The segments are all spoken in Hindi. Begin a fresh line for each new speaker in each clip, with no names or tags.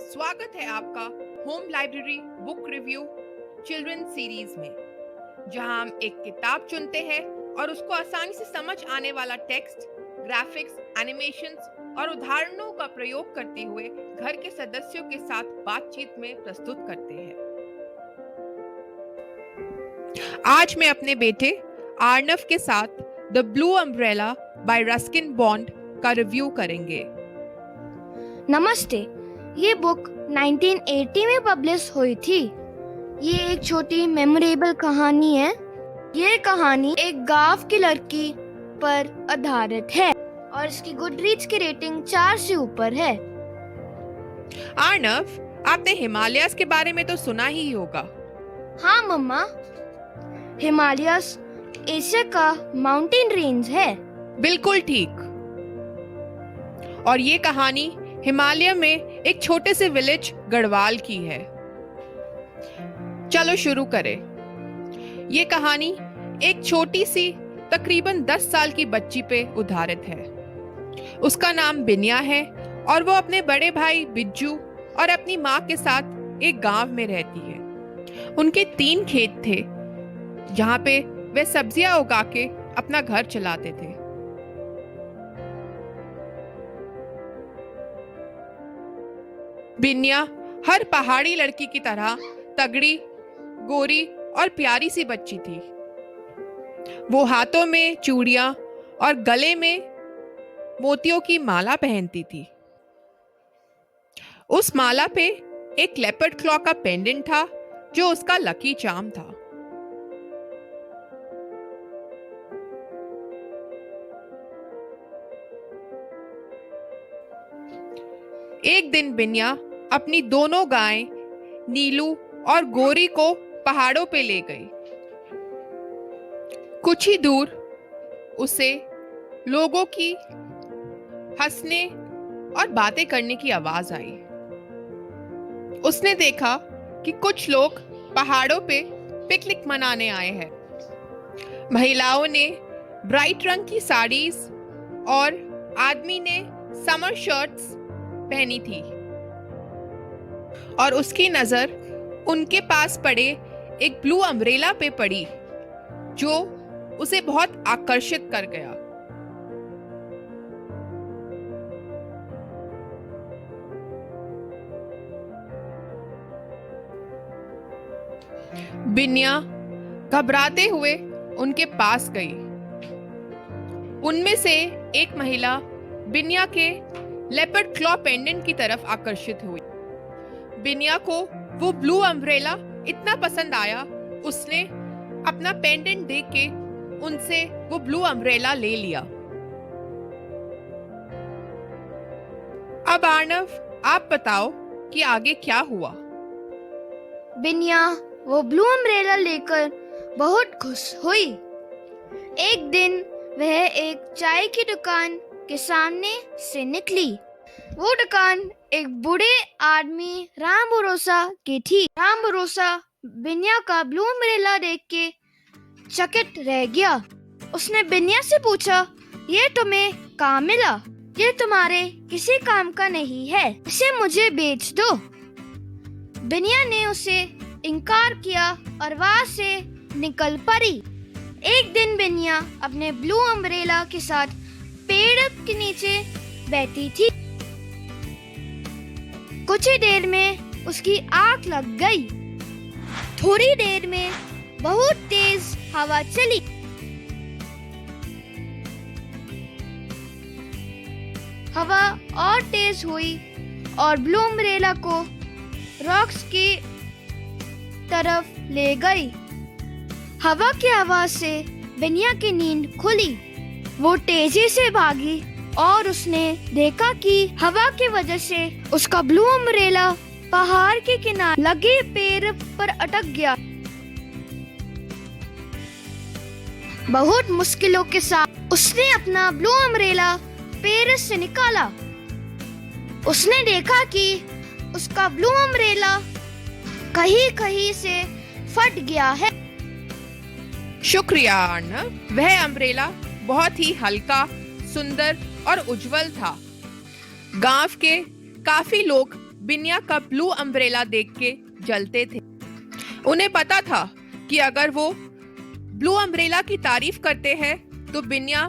स्वागत है आपका home library book review children series में, जहां हम एक किताब चुनते हैं और उसको आसानी से समझ आने वाला टेक्स्ट, ग्राफिक्स, एनिमेशंस और उदाहरणों का प्रयोग करते हुए घर के सदस्यों के साथ बातचीत में प्रस्तुत करते हैं। आज मैं अपने बेटे आर्नव के साथ the blue umbrella bye Ruskin bond का रिव्यू करेंगे।
नमस्ते। ये बुक 1980 में पब्लिश हुई थी। ये एक छोटी मेमोरेबल कहानी है। ये कहानी एक गांव की लड़की पर आधारित है और इसकी गुडरीड्स की रेटिंग 4 से ऊपर है।
आर्नव, आपने हिमालयस के बारे में तो सुना ही होगा।
हाँ मम्मा, हिमालयस एशिया का माउंटेन रेंज है।
बिल्कुल ठीक। और ये कहानी हिमालय में एक छोटे से विलेज गढ़वाल की है। चलो शुरू करें। ये कहानी एक छोटी सी तकरीबन 10 साल की बच्ची पे आधारित है। उसका नाम बिनिया है और वो अपने बड़े भाई बिज्जू और अपनी माँ के साथ एक गांव में रहती है। उनके 3 खेत थे जहाँ पे वे सब्जियां उगा के अपना घर चलाते थे। बिनिया हर पहाड़ी लड़की की तरह तगड़ी, गोरी और प्यारी सी बच्ची थी। वो हाथों में चूड़ियां और गले में मोतियों की माला पहनती थी। उस माला पे एक लेपर्ड क्लॉ का पेंडेंट था जो उसका लकी चार्म था। एक दिन बिनिया अपनी दोनों गायें नीलू और गोरी को पहाड़ों पे ले गई। कुछ ही दूर उसे लोगों की हंसने और बातें करने की आवाज आई। उसने देखा कि कुछ लोग पहाड़ों पे पिकनिक मनाने आए हैं। महिलाओं ने ब्राइट रंग की साड़ीज और आदमी ने समर शर्ट्स पहनी थी और उसकी नजर उनके पास पड़े एक ब्लू अम्ब्रेला पे पड़ी जो उसे बहुत आकर्षित कर गया। बिनिया घबराते हुए उनके पास गई। उनमें से एक महिला बिनिया के लेपर्ड क्लॉ पेंडेंट की तरफ आकर्षित हुई। बिनिया को वो ब्लू अम्ब्रेला इतना पसंद आया, उसने अपना पेंडेंट देख के उनसे वो ब्लू अम्ब्रेला ले लिया। अब आर्नव, आप बताओ कि आगे क्या हुआ।
बिनिया वो ब्लू अम्ब्रेला लेकर बहुत खुश हुई। एक दिन वह एक चाय की दुकान के सामने से निकली। वो दुकान एक बूढ़े आदमी राम भरोसा की थी। राम भरोसा बिनिया का ब्लू अम्ब्रेला देख के चकित रह गया। उसने बिनिया से पूछा, ये तुम्हें कहाँ मिला? ये तुम्हारे किसी काम का नहीं है, इसे मुझे बेच दो। बिनिया ने उसे इनकार किया और वहाँ से निकल पड़ी। एक दिन बिनिया अपने ब्लू अम्ब्रेला के साथ पेड़ के नीचे बैठी थी। कुछ ही देर में उसकी आंख लग गई। थोड़ी देर में बहुत तेज हवा चली। हवा और तेज हुई और ब्लू अम्ब्रेला को रॉक्स की तरफ ले गई। हवा की आवाज से बिनिया की नींद खुली। वो तेजी से भागी और उसने देखा कि हवा की वजह से उसका ब्लू अम्ब्रेला पहाड़ के किनारे लगे पेड़ पर अटक गया। बहुत मुश्किलों के साथ उसने अपना ब्लू अम्ब्रेला पेड़ से निकाला। उसने देखा कि उसका ब्लू अम्ब्रेला कहीं से फट गया है।
शुक्रिया आर्नव। वह अम्ब्रेला बहुत ही हल्का, सुंदर और उज्जवल था। गांव के काफी लोग बिनिया का ब्लू अम्ब्रेला देख के जलते थे। उन्हें पता था कि अगर वो ब्लू अम्ब्रेला की तारीफ करते हैं तो बिनिया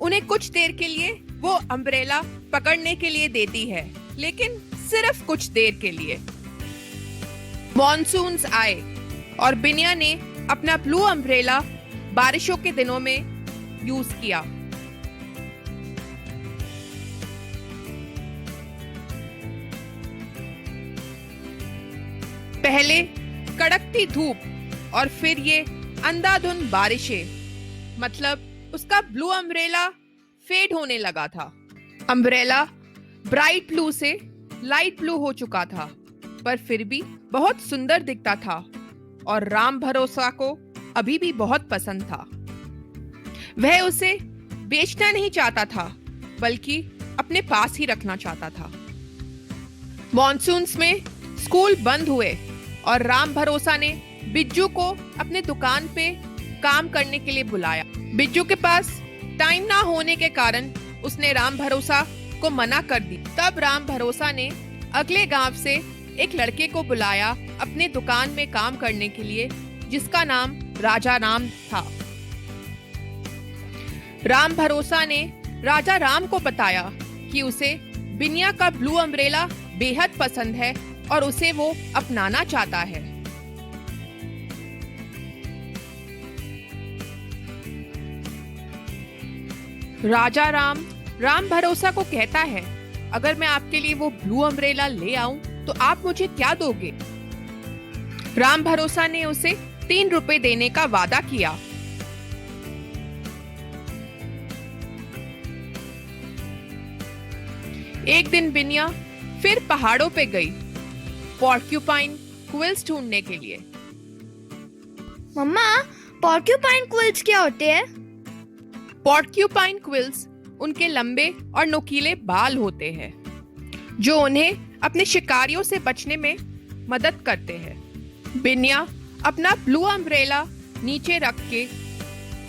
उन्हें कुछ देर के लिए वो अम्ब्रेला पकड़ने के लिए देती है, लेकिन सिर्फ कुछ देर के लिए। मॉनसून्स आए और बिनिया ने अपना ब्लू अम्ब्रेला बारिशों के दिनों में यूज किया। पहले कड़कती धूप और फिर ये अंधाधुंध बारिशें, मतलब उसका ब्लू अम्ब्रेला फेड होने लगा था। अम्ब्रेला ब्राइट ब्लू से लाइट ब्लू हो चुका था, पर फिर भी बहुत सुंदर दिखता था और राम भरोसा को अभी भी बहुत पसंद था। वह उसे बेचना नहीं चाहता था, बल्कि अपने पास ही रखना चाहता था। मॉनसून्स में स्कूल बंद हुए और राम भरोसा ने बिज्जू को अपने दुकान पे काम करने के लिए बुलाया। बिज्जू के पास टाइम ना होने के कारण उसने राम भरोसा को मना कर दी। तब राम भरोसा ने अगले गांव से एक लड़के को बुलाया अपने दुकान में काम करने के लिए, जिसका नाम राजा राम था। राम भरोसा ने राजा राम को बताया कि उसे बिनिया का ब्लू अम्ब्रेला बेहद पसंद है और उसे वो अपनाना चाहता है। राजा राम राम भरोसा को कहता है, अगर मैं आपके लिए वो ब्लू अम्ब्रेला ले आऊं तो आप मुझे क्या दोगे? राम भरोसा ने उसे 3 रुपए देने का वादा किया। एक दिन बिनिया फिर पहाड़ों पे गई पॉर्क्यूपाइन क्विल्स ढूंढने के लिए।
मम्मा, पॉर्क्यूपाइन क्विल्स क्या होते हैं?
पॉर्क्यूपाइन क्विल्स उनके लंबे और नुकीले बाल होते हैं जो उन्हें अपने शिकारियों से बचने में मदद करते हैं। बिनिया अपना ब्लू अम्ब्रेला नीचे रख के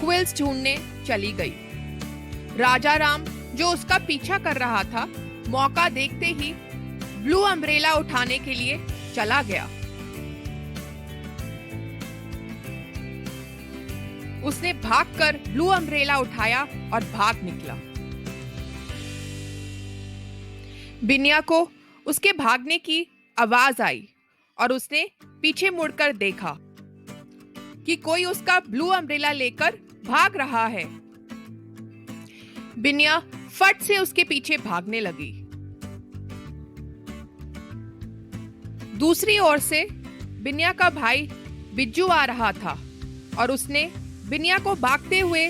क्विल्स ढूंढने चली गई। राजा राम जो उसका पीछा कर रहा था, मौका देखते ही ब्लू अम्ब्रेला उठाने के लिए चला गया। उसने भागकर ब्लू अम्ब्रेला उठाया और भाग निकला। बिनिया को उसके भागने की आवाज आई और उसने पीछे मुड़कर देखा कि कोई उसका ब्लू अम्ब्रेला लेकर भाग रहा है। बिनिया फट से उसके पीछे भागने लगी। दूसरी ओर से बिनिया का भाई बिज्जू आ रहा था और उसने बिनिया को भागते हुए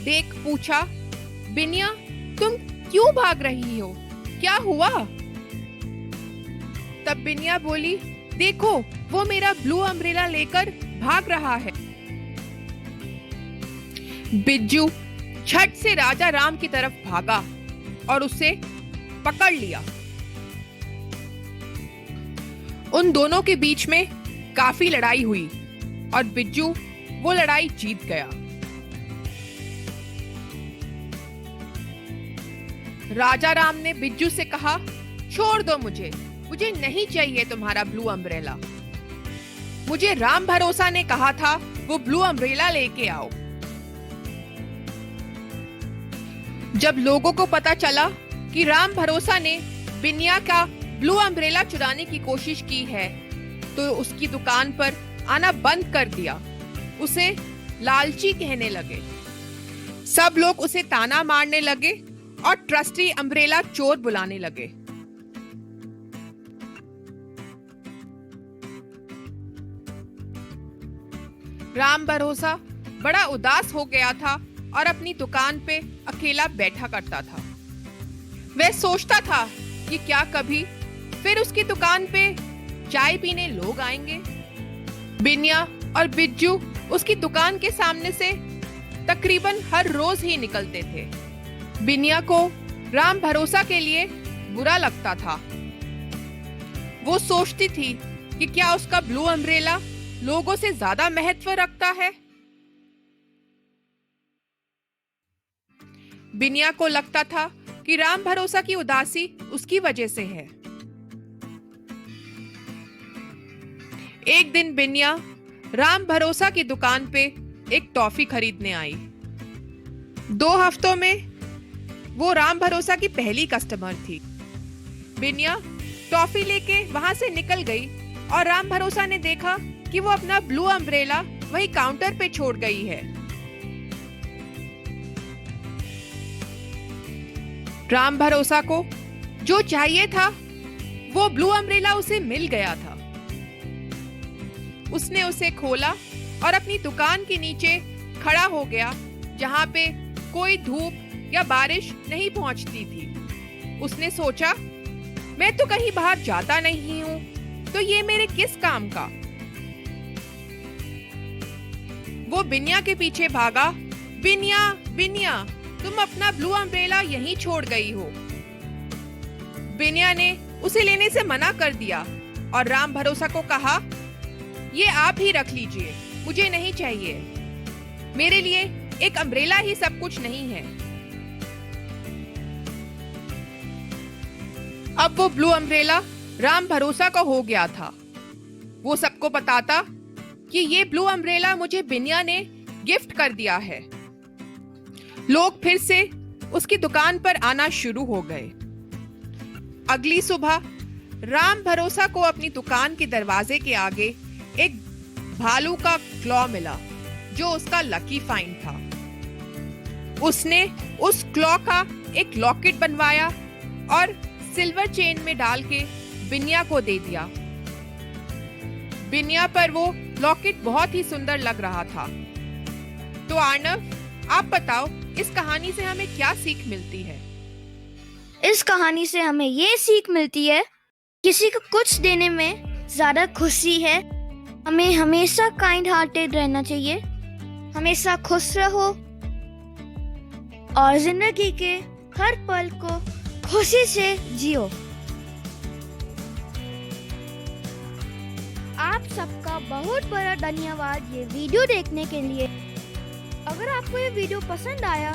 देख पूछा, बिनिया तुम क्यों भाग रही हो? क्या हुआ? तब बिनिया बोली, देखो वो मेरा ब्लू अम्ब्रेला लेकर भाग रहा है। बिज्जू झट से राजा राम की तरफ भागा और उसे पकड़ लिया। उन दोनों के बीच में काफी लड़ाई हुई और बिज्जू वो लड़ाई जीत गया। राजा राम ने बिज्जू से कहा, छोड़ दो मुझे नहीं चाहिए तुम्हारा ब्लू अम्ब्रेला। मुझे राम भरोसा ने कहा था वो ब्लू अम्ब्रेला लेके आओ। जब लोगों को पता चला कि राम भरोसा ने बिनिया का ब्लू अम्ब्रेला चुराने की कोशिश की है, तो उसकी दुकान पर आना बंद कर दिया। उसे लालची कहने लगे। सब लोग उसे ताना मारने लगे और ट्रस्टी अम्ब्रेला चोर बुलाने लगे। राम भरोसा बड़ा उदास हो गया था और अपनी दुकान पे अकेला बैठा करता था। वह सोचता था कि क्या कभी फिर उसकी दुकान पे चाय पीने लोग आएंगे। बिनिया और बिज्जू उसकी दुकान के सामने से तकरीबन हर रोज ही निकलते थे। बिनिया को राम भरोसा के लिए बुरा लगता था। वो सोचती थी कि क्या उसका ब्लू अम्ब्रेला लोगों से ज्यादा महत्व रखता है। बिनिया को लगता था कि राम भरोसा की उदासी उसकी वजह से है। एक दिन बिनिया राम भरोसा की दुकान पे एक टॉफी खरीदने आई। 2 हफ्तों में वो राम भरोसा की पहली कस्टमर थी। बिनिया टॉफी लेके वहां से निकल गई और राम भरोसा ने देखा कि वो अपना ब्लू अम्ब्रेला वही काउंटर पे छोड़ गई है। राम भरोसा को जो चाहिए था वो ब्लू अम्ब्रेला उसे मिल गया था। उसने उसे खोला और अपनी दुकान के नीचे खड़ा हो गया, जहां पे कोई धूप या बारिश नहीं पहुंचती थी। उसने सोचा, मैं तो कहीं बाहर जाता नहीं हूं, तो ये मेरे किस काम का। वो बिनिया के पीछे भागा। बिनिया, बिनिया, तुम अपना ब्लू अम्ब्रेला यहीं छोड़ गई हो। बिनिया ने उसे लेने से मना कर दिया और राम भरोसा को कहा, ये आप ही रख लीजिए, मुझे नहीं चाहिए। मेरे लिए एक अम्ब्रेला ही सब कुछ नहीं है। अब वो ब्लू अम्ब्रेला राम भरोसा का हो गया था। वो सबको बताता कि ये ब्लू अम्ब्रेला मुझे बिनिया ने गिफ्ट कर दिया है। लोग फिर से उसकी दुकान पर आना शुरू हो गए। अगली सुबह राम भरोसा को अपनी दुकान के दरवाजे के आगे एक भालू का क्लॉ मिला, जो उसका लकी फाइंड था। उसने उस क्लॉ का एक लॉकेट बनवाया और सिल्वर चेन में डाल के बिनिया को दे दिया। बिनिया पर वो लॉकेट बहुत ही सुंदर लग रहा था। तो अर्नव, आप बताओ, इस कहानी से हमें क्या सीख मिलती है?
इस कहानी से हमें ये सीख मिलती है, किसी को कुछ देने में ज्यादा खुशी है। हमें हमेशा काइंड हार्टेड रहना चाहिए, हमेशा खुश रहो और जिंदगी के हर पल को खुशी से जियो। आप सबका बहुत बड़ा धन्यवाद ये वीडियो देखने के लिए। अगर आपको ये वीडियो पसंद आया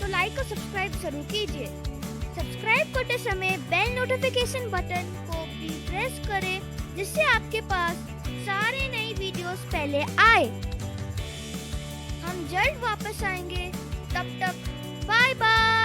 तो लाइक और सब्सक्राइब जरूर कीजिए। सब्सक्राइब करते समय बेल नोटिफिकेशन बटन को भी प्रेस करें, जिससे आपके पास सारे नए वीडियोस पहले आए। हम जल्द वापस आएंगे, तब तक बाय बाय।